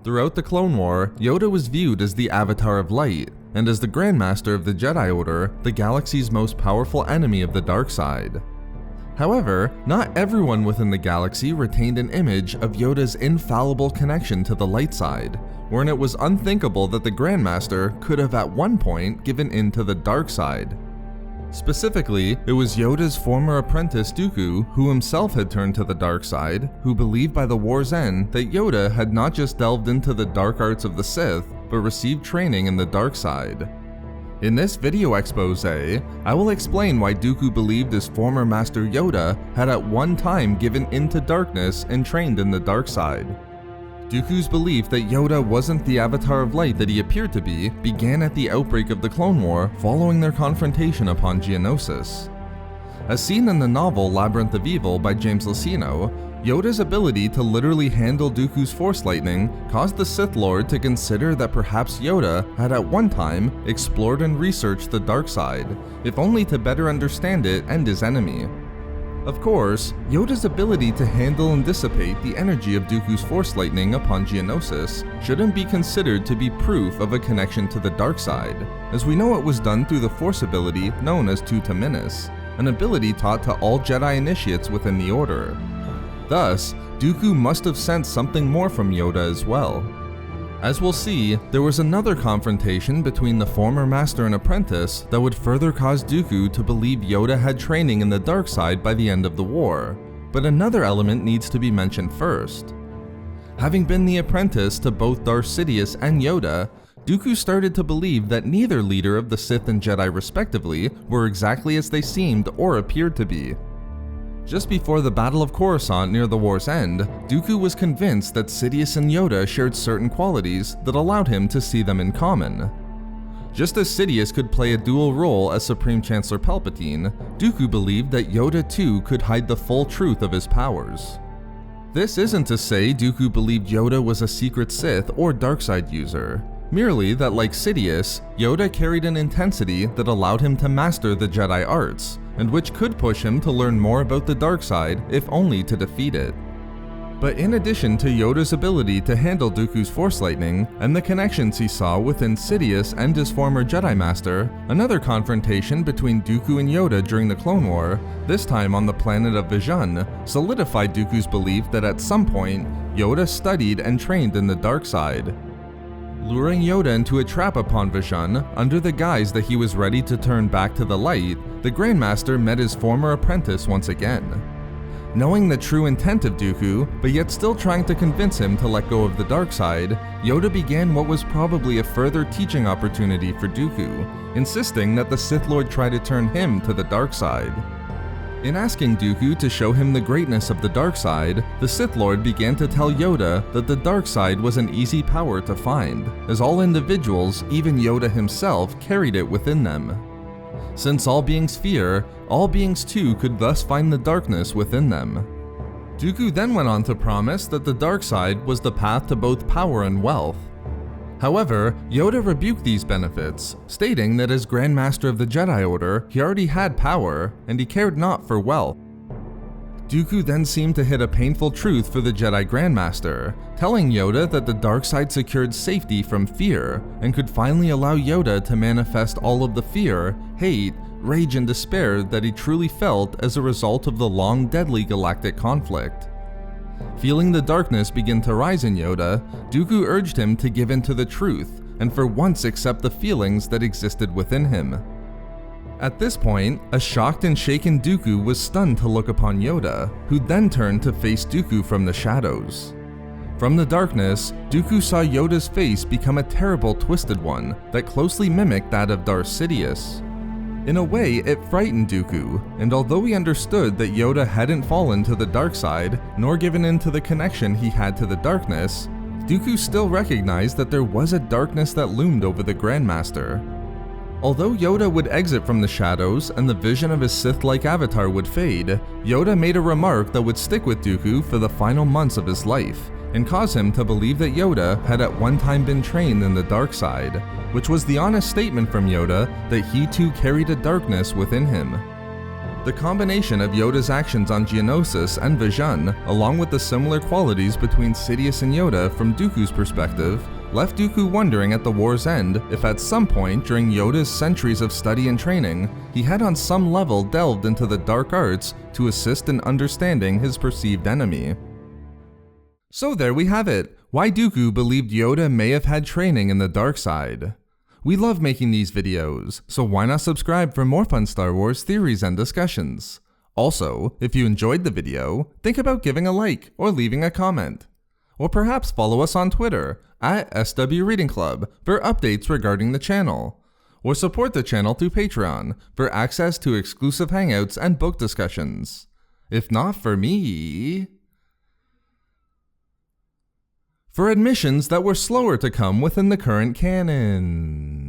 Throughout the Clone War, Yoda was viewed as the Avatar of Light, and as the Grand Master of the Jedi Order, the galaxy's most powerful enemy of the dark side. However, not everyone within the galaxy retained an image of Yoda's infallible connection to the light side, wherein it was unthinkable that the Grand Master could have at one point given in to the dark side. Specifically, it was Yoda's former apprentice Dooku, who himself had turned to the dark side, who believed by the war's end that Yoda had not just delved into the dark arts of the Sith, but received training in the dark side. In this video expose, I will explain why Dooku believed his former master Yoda had at one time given into darkness and trained in the dark side. Dooku's belief that Yoda wasn't the Avatar of Light that he appeared to be began at the outbreak of the Clone War following their confrontation upon Geonosis. As seen in the novel Labyrinth of Evil by James Luceno, Yoda's ability to literally handle Dooku's Force lightning caused the Sith Lord to consider that perhaps Yoda had at one time explored and researched the dark side, if only to better understand it and his enemy. Of course, Yoda's ability to handle and dissipate the energy of Dooku's Force lightning upon Geonosis shouldn't be considered to be proof of a connection to the dark side, as we know it was done through the Force ability known as Tuta Minis, an ability taught to all Jedi initiates within the Order. Thus, Dooku must have sensed something more from Yoda as well. As we'll see, there was another confrontation between the former master and apprentice that would further cause Dooku to believe Yoda had training in the dark side by the end of the war, but another element needs to be mentioned first. Having been the apprentice to both Darth Sidious and Yoda, Dooku started to believe that neither leader of the Sith and Jedi respectively were exactly as they seemed or appeared to be. Just before the Battle of Coruscant near the war's end, Dooku was convinced that Sidious and Yoda shared certain qualities that allowed him to see them in common. Just as Sidious could play a dual role as Supreme Chancellor Palpatine, Dooku believed that Yoda too could hide the full truth of his powers. This isn't to say Dooku believed Yoda was a secret Sith or darkside user, merely that like Sidious, Yoda carried an intensity that allowed him to master the Jedi arts, and which could push him to learn more about the dark side if only to defeat it. But in addition to Yoda's ability to handle Dooku's Force lightning and the connections he saw within Sidious and his former Jedi Master, another confrontation between Dooku and Yoda during the Clone War, this time on the planet of Vjun, solidified Dooku's belief that at some point, Yoda studied and trained in the dark side. Luring Yoda into a trap upon Vjun, under the guise that he was ready to turn back to the light, the Grand Master met his former apprentice once again. Knowing the true intent of Dooku, but yet still trying to convince him to let go of the dark side, Yoda began what was probably a further teaching opportunity for Dooku, insisting that the Sith Lord try to turn him to the dark side. In asking Dooku to show him the greatness of the dark side, the Sith Lord began to tell Yoda that the dark side was an easy power to find, as all individuals, even Yoda himself, carried it within them. Since all beings fear, all beings too could thus find the darkness within them. Dooku then went on to promise that the dark side was the path to both power and wealth. However, Yoda rebuked these benefits, stating that as Grand Master of the Jedi Order, he already had power, and he cared not for wealth. Dooku then seemed to hit a painful truth for the Jedi Grand Master, telling Yoda that the dark side secured safety from fear, and could finally allow Yoda to manifest all of the fear, hate, rage, and despair that he truly felt as a result of the long deadly galactic conflict. Feeling the darkness begin to rise in Yoda, Dooku urged him to give in to the truth, and for once accept the feelings that existed within him. At this point, a shocked and shaken Dooku was stunned to look upon Yoda, who then turned to face Dooku from the shadows. From the darkness, Dooku saw Yoda's face become a terrible twisted one that closely mimicked that of Darth Sidious. In a way, it frightened Dooku, and although he understood that Yoda hadn't fallen to the dark side, nor given in to the connection he had to the darkness, Dooku still recognized that there was a darkness that loomed over the Grand Master. Although Yoda would exit from the shadows and the vision of his Sith-like avatar would fade, Yoda made a remark that would stick with Dooku for the final months of his life, and cause him to believe that Yoda had at one time been trained in the dark side, which was the honest statement from Yoda that he too carried a darkness within him. The combination of Yoda's actions on Geonosis and Vjun, along with the similar qualities between Sidious and Yoda from Dooku's perspective, left Dooku wondering at the war's end if at some point during Yoda's centuries of study and training, he had on some level delved into the dark arts to assist in understanding his perceived enemy. So there we have it, why Dooku believed Yoda may have had training in the dark side. We love making these videos, so why not subscribe for more fun Star Wars theories and discussions? Also, if you enjoyed the video, think about giving a like or leaving a comment. Or perhaps follow us on Twitter at SW Reading Club for updates regarding the channel. Or support the channel through Patreon for access to exclusive hangouts and book discussions. If not for me... for admissions that were slower to come within the current canon.